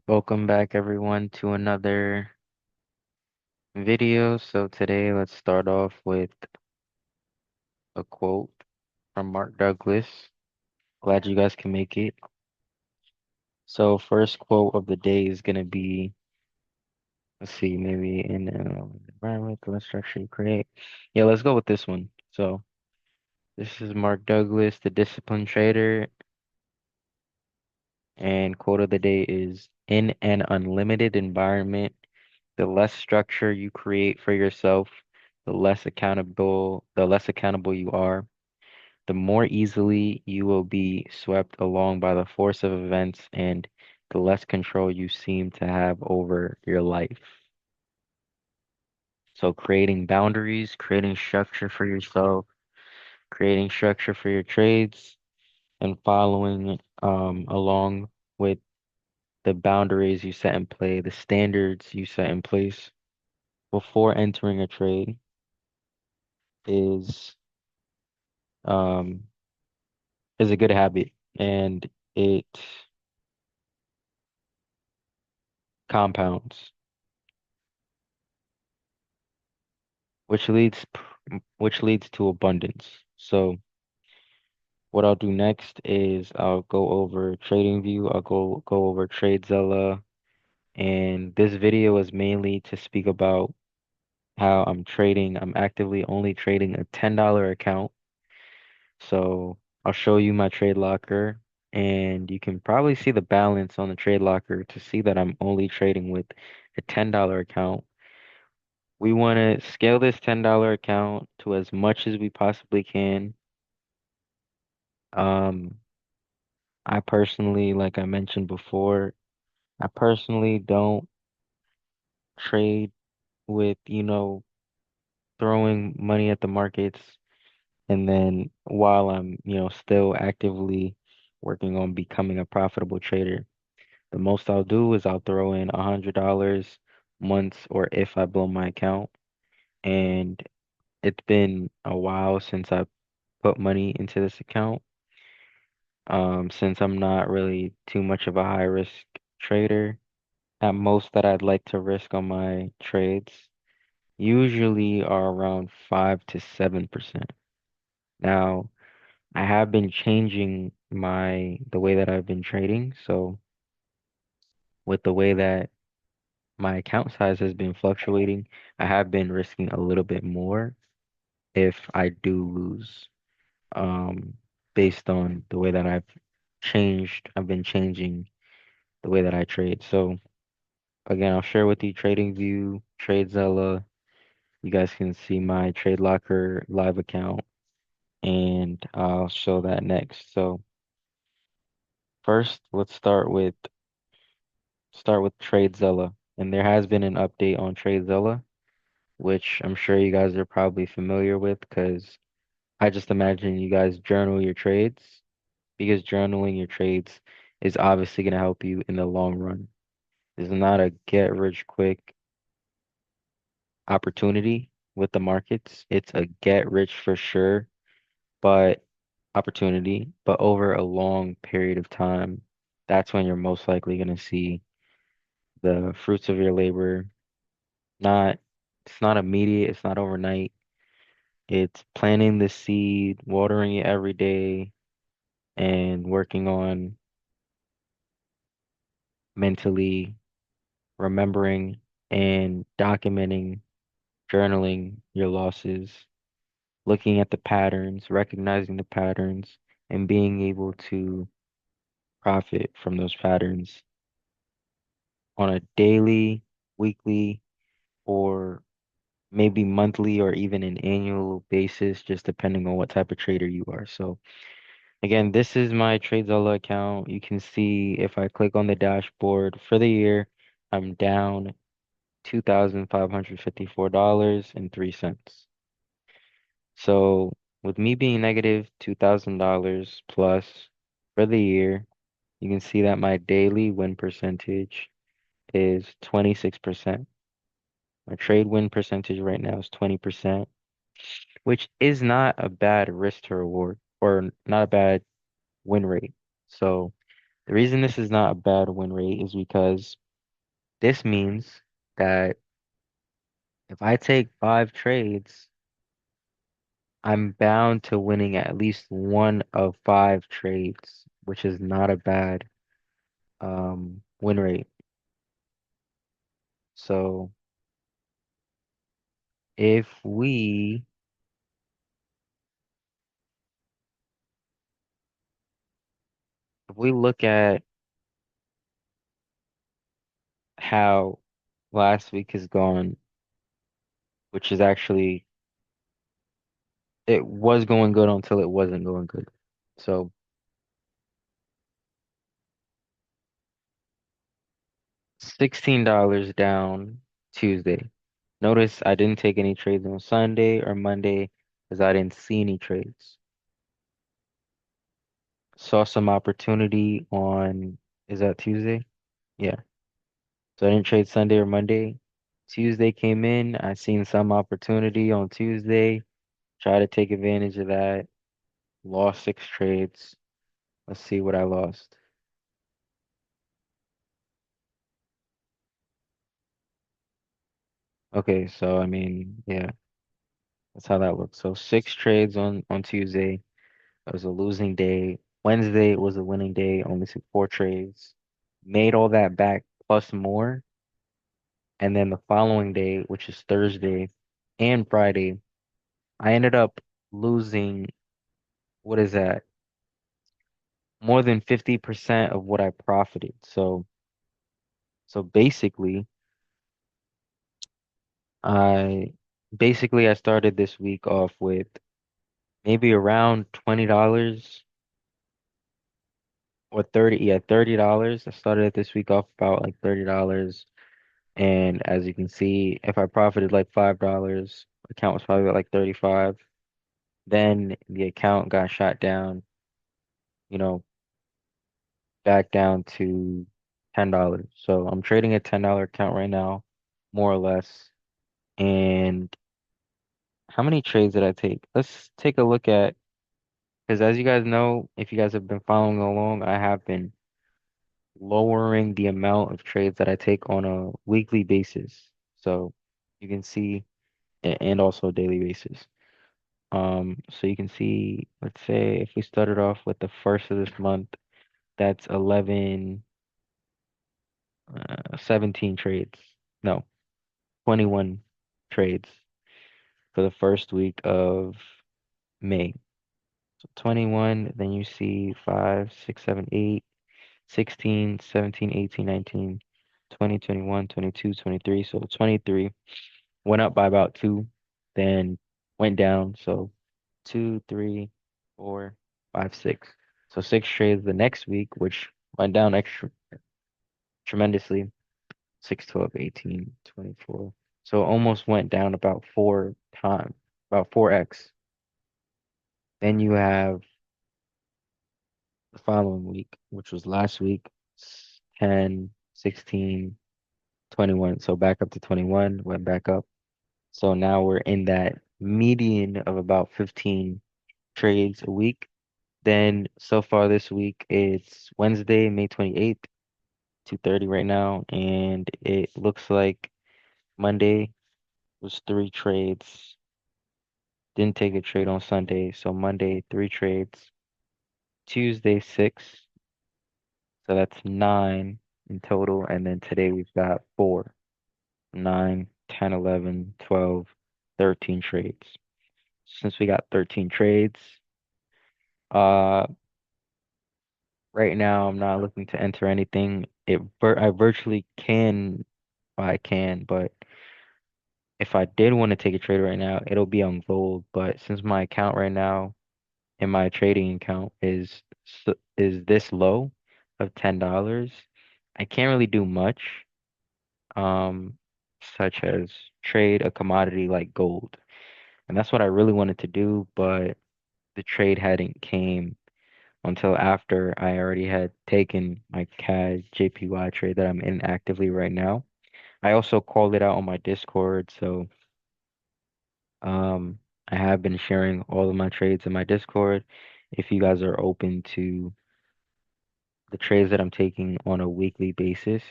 Welcome back everyone to another video. So today let's start off with a quote from Mark Douglas. Glad you guys can make it. So first quote of the day is gonna be, let's see, maybe in environment, the structure you create. Yeah, let's go with this one. So this is Mark Douglas, the disciplined trader, and quote of the day is in an unlimited environment. The less structure you create for yourself, the less accountable you are, the more easily you will be swept along by the force of events and the less control you seem to have over your life. So creating boundaries, creating structure for yourself, creating structure for your trades, and following along with the boundaries you set in play, the standards you set in place before entering a trade is um is a good habit, and it compounds, which leads to abundance. So what I'll do next is I'll go over TradingView, I'll go over TradeZilla, and this video is mainly to speak about how I'm trading. I'm actively only trading a $10 account. So I'll show you my trade locker, and you can probably see the balance on the trade locker to see that I'm only trading with a $10 account. We want to scale this $10 account to as much as we possibly can. Um, I personally, like I mentioned before, I personally don't trade with, throwing money at the markets and then while I'm, still actively working on becoming a profitable trader. The most I'll do is I'll throw in $100 once or if I blow my account. And it's been a while since I put money into this account. Since I'm not really too much of a high risk trader, at most that I'd like to risk on my trades usually are around 5 to 7%. Now, I have been changing the way that I've been trading. So with the way that my account size has been fluctuating, I have been risking a little bit more if I do lose, um, based on the way that I've been changing the way that I trade. So again, I'll share with you TradingView, TradeZilla. You guys can see my Trade Locker live account, and I'll show that next. So first, let's start with TradeZilla. And there has been an update on TradeZilla, which I'm sure you guys are probably familiar with because I just imagine you guys journal your trades because journaling your trades is obviously going to help you in the long run. It's not a get rich quick opportunity with the markets. It's a get rich for sure, but opportunity, but over a long period of time, that's when you're most likely going to see the fruits of your labor. Not, it's not immediate, it's not overnight. It's planting the seed, watering it every day, and working on mentally remembering and documenting, journaling your losses, looking at the patterns, recognizing the patterns, and being able to profit from those patterns on a daily, weekly, or maybe monthly or even an annual basis, just depending on what type of trader you are. So again, this is my TradeZilla account. You can see if I click on the dashboard for the year, I'm down $2,554.03. So with me being negative $2,000 plus for the year, you can see that my daily win percentage is 26%. My trade win percentage right now is 20%, which is not a bad risk to reward or not a bad win rate. So The reason this is not a bad win rate is because this means that if I take 5 trades, I'm bound to winning at least one of 5 trades, which is not a bad win rate. So if we if we look at how last week has gone, which is actually it was going good until it wasn't going good. So $16 down Tuesday. Notice I didn't take any trades on Sunday or Monday because I didn't see any trades. Saw some opportunity on, is that Tuesday? Yeah. So I didn't trade Sunday or Monday. Tuesday came in. I seen some opportunity on Tuesday. Try to take advantage of that. Lost 6 trades. Let's see what I lost. Okay, so I mean, yeah, that's how that looks. So 6 trades on Tuesday. It was a losing day. Wednesday was a winning day. Only took 4 trades. Made all that back plus more. And then the following day, which is Thursday and Friday, I ended up losing, what is that? More than 50% of what I profited. So I I started this week off with maybe around $20 or 30, yeah, $30. I started this week off about like $30. And as you can see, if I profited like $5, account was probably at like 35. Then the account got shot down, you know, back down to $10. So I'm trading a $10 account right now, more or less. And how many trades did I take? Let's take a look at, because as you guys know, if you guys have been following along, I have been lowering the amount of trades that I take on a weekly basis. So you can see, and also a daily basis. So you can see, let's say if we started off with the first of this month, that's 17 trades. No, 21 trades for the first week of May. So 21, then you see 5, 6, 7, 8, 16, 17, 18, 19, 20, 21, 22, 23. So 23 went up by about 2, then went down. So 2, 3, 4, 5, 6. So 6 trades the next week, which went down extra tremendously. 6, 12, 18, 24. So almost went down about 4 times, about 4x. Then you have the following week, which was last week, 10, 16, 21. So back up to 21, went back up. So now we're in that median of about 15 trades a week. Then so far this week, it's Wednesday, May 28th, 2:30 right now, and it looks like Monday was 3 trades. Didn't take a trade on Sunday, so Monday 3 trades. Tuesday 6, so that's 9 in total, and then today we've got 4, 9, 10, 11, 12, 13 trades. Since we got 13 trades, uh, right now I'm not looking to enter anything. I virtually can, I can, but if I did want to take a trade right now, it'll be on gold. But since my account right now and my trading account is this low of $10, I can't really do much, um, such as trade a commodity like gold. And that's what I really wanted to do, but the trade hadn't came until after I already had taken my CAD JPY trade that I'm in actively right now. I also called it out on my Discord, so um, I have been sharing all of my trades in my Discord. If you guys are open to the trades that I'm taking on a weekly basis.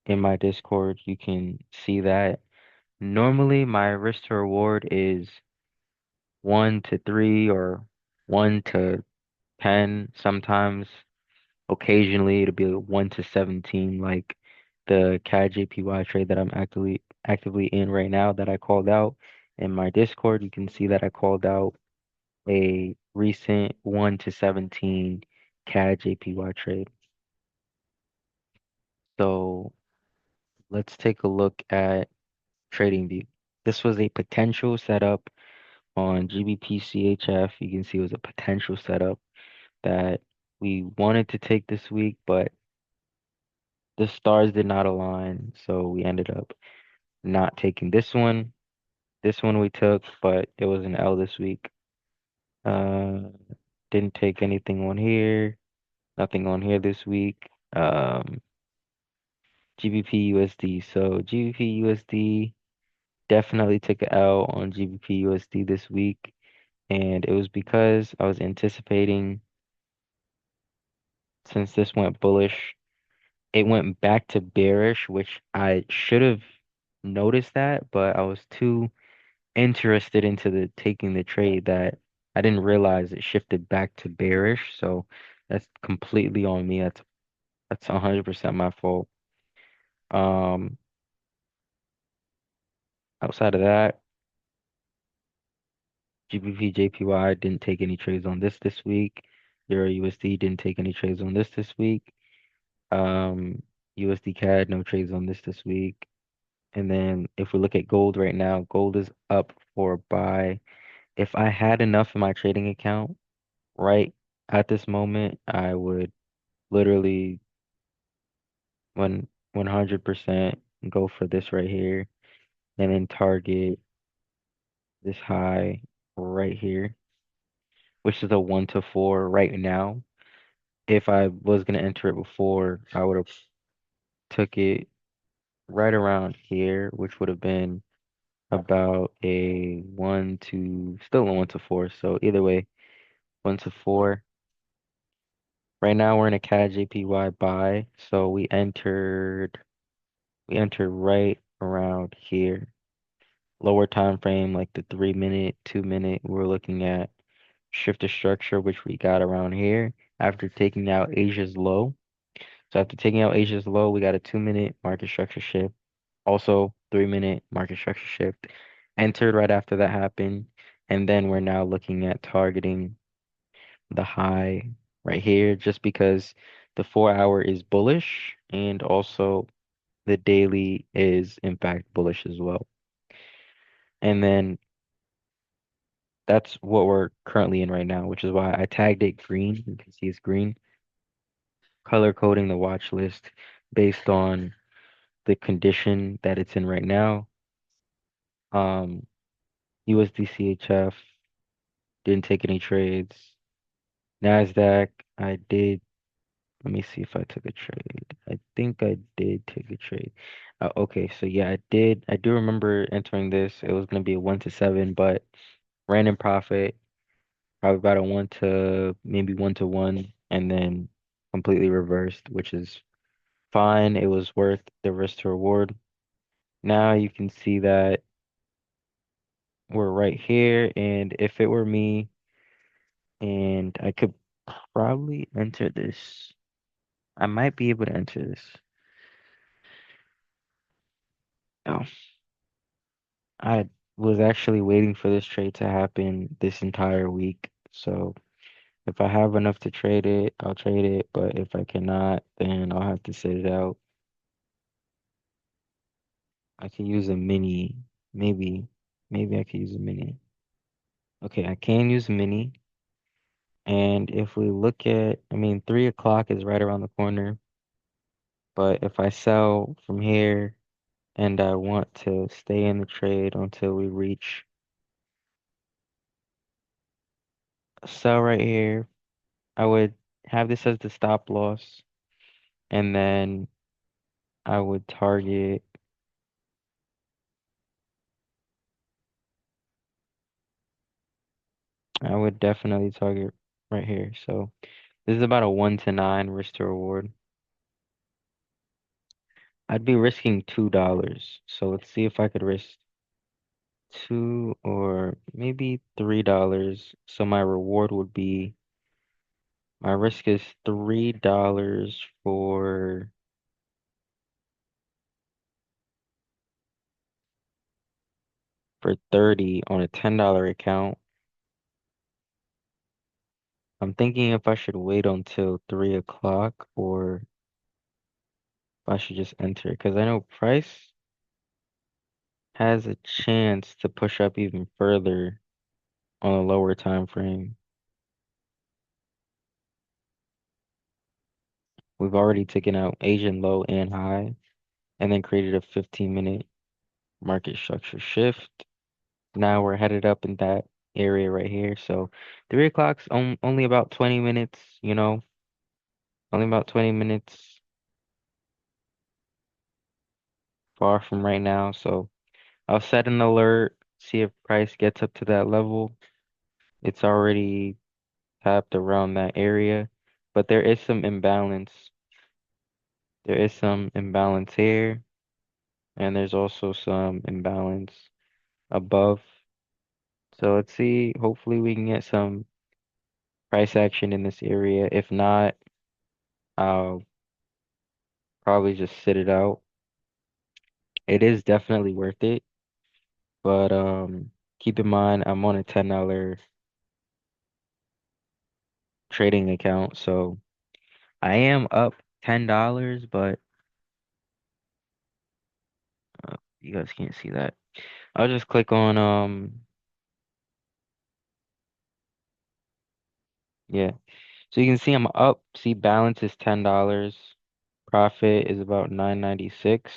In my Discord, you can see that. Normally, my risk to reward is 1 to 3 or 1 to 10. Sometimes, occasionally, it'll be 1 to 17, like the CAD JPY trade that I'm actively in right now that I called out. In my Discord, you can see that I called out a recent 1 to 17 CAD JPY trade. So let's take a look at TradingView. This was a potential setup on GBP CHF. You can see it was a potential setup that we wanted to take this week, but the stars did not align, so we ended up not taking this one. This one we took, but it was an L this week. Uh, didn't take anything on here, nothing on here this week. GBP USD. So GBP USD definitely took a L on GBP USD this week, and it was because I was anticipating, since this went bullish, it went back to bearish, which I should have noticed that, but I was too interested into the taking the trade that I didn't realize it shifted back to bearish. So that's completely on me. That's 100% my fault. Um, Outside of that, GBP JPY didn't take any trades on this week. Euro USD didn't take any trades on this week. Um, USD CAD, no trades on this week. And then if we look at gold right now, gold is up for a buy. If I had enough in my trading account right at this moment, I would literally one 100% go for this right here and then target this high right here, which is a 1 to 4 right now. If I was gonna enter it before, I would have took it right around here, which would have been about a 1 to 4. So either way, 1 to 4. Right now we're in a CAD JPY buy, so we entered right around here. Lower time frame, like the 3 minute, 2 minute, we're looking at shift to structure, which we got around here after taking out Asia's low. So after taking out Asia's low, we got a 2 minute market structure shift. Also, 3 minute market structure shift entered right after that happened. And then we're now looking at targeting the high right here just because the 4 hour is bullish and also the daily is in fact bullish as well. And then that's what we're currently in right now, which is why I tagged it green. You can see it's green, color coding the watch list based on the condition that it's in right now. Um, USD CHF didn't take any trades. NASDAQ, I did. Let me see if I took a trade. I think I did take a trade. Okay, so yeah, I did. I do remember entering this. It was gonna be a 1 to 7, but ran in profit, probably about a 1 to maybe 1 to 1, and then completely reversed, which is fine. It was worth the risk to reward. Now you can see that we're right here, and if it were me, and I could probably enter this. I might be able to enter this. Oh, I was actually waiting for this trade to happen this entire week. So if I have enough to trade it, I'll trade it. But if I cannot, then I'll have to sit it out. I can use a mini. Maybe, maybe I could use a mini. Okay, I can use a mini. And if we look at, I mean, 3 o'clock is right around the corner. But if I sell from here and I want to stay in the trade until we reach a sell right here, I would have this as the stop loss. And then I would target, I would definitely target right here. So This is about a 1 to 9 risk to reward. I'd be risking $2. So let's see if I could risk two or maybe $3. So my reward would be my risk is $3 for 30 on a $10 account. I'm thinking if I should wait until 3 o'clock or if I should just enter because I know price has a chance to push up even further on a lower time frame. We've already taken out Asian low and high and then created a 15-minute market structure shift. Now we're headed up in that area right here. So 3 o'clock's only about 20 minutes, only about 20 minutes far from right now. So I'll set an alert, see if price gets up to that level. It's already tapped around that area, but there is some imbalance. There is some imbalance here, and there's also some imbalance above. So let's see. Hopefully we can get some price action in this area. If not, I'll probably just sit it out. It is definitely worth it, but keep in mind I'm on a $10 trading account, so I am up $10, but you guys can't see that. I'll just click on yeah. So you can see I'm up. See balance is $10. Profit is about 9.96.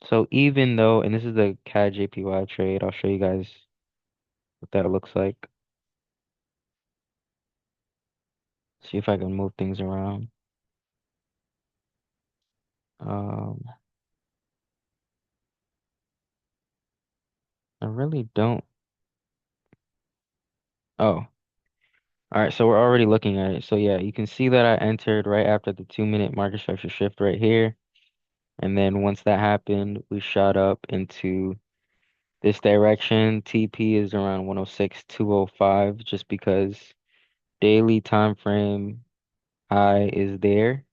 So even though, and this is the CAD JPY trade, I'll show you guys what that looks like. See if I can move things around. Um, I really don't. Oh, all right. So we're already looking at it. So yeah, you can see that I entered right after the 2-minute market structure shift right here. And then once that happened, we shot up into this direction. TP is around 106, 205, just because daily time frame high is there.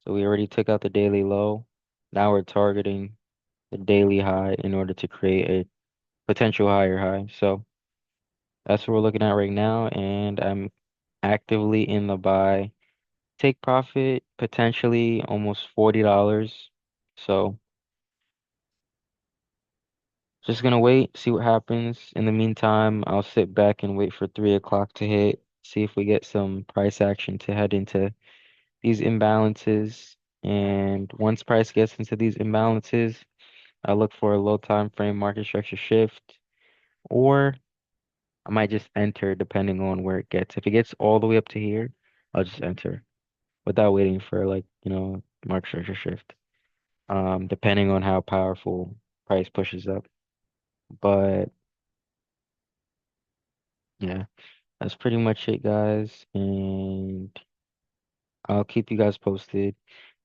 So we already took out the daily low. Now we're targeting the daily high in order to create a potential higher high. So that's what we're looking at right now. And I'm actively in the buy. Take profit potentially almost $40. So just gonna wait, see what happens. In the meantime, I'll sit back and wait for 3 o'clock to hit, see if we get some price action to head into these imbalances. And once price gets into these imbalances, I look for a low time frame market structure shift, or I might just enter depending on where it gets. If it gets all the way up to here, I'll just enter without waiting for like, market structure shift. Depending on how powerful price pushes up. But yeah. That's pretty much it, guys. And I'll keep you guys posted.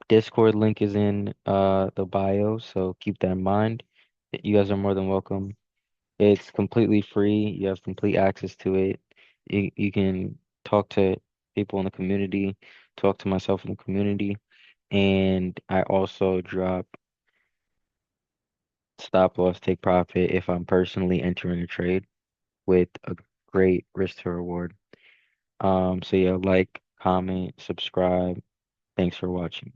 Discord link is in the bio, so keep that in mind. You guys are more than welcome. It's completely free. You have complete access to it. You can talk to people in the community, talk to myself in the community, and I also drop stop loss, take profit if I'm personally entering a trade with a great risk to reward. So yeah, like, comment, subscribe. Thanks for watching.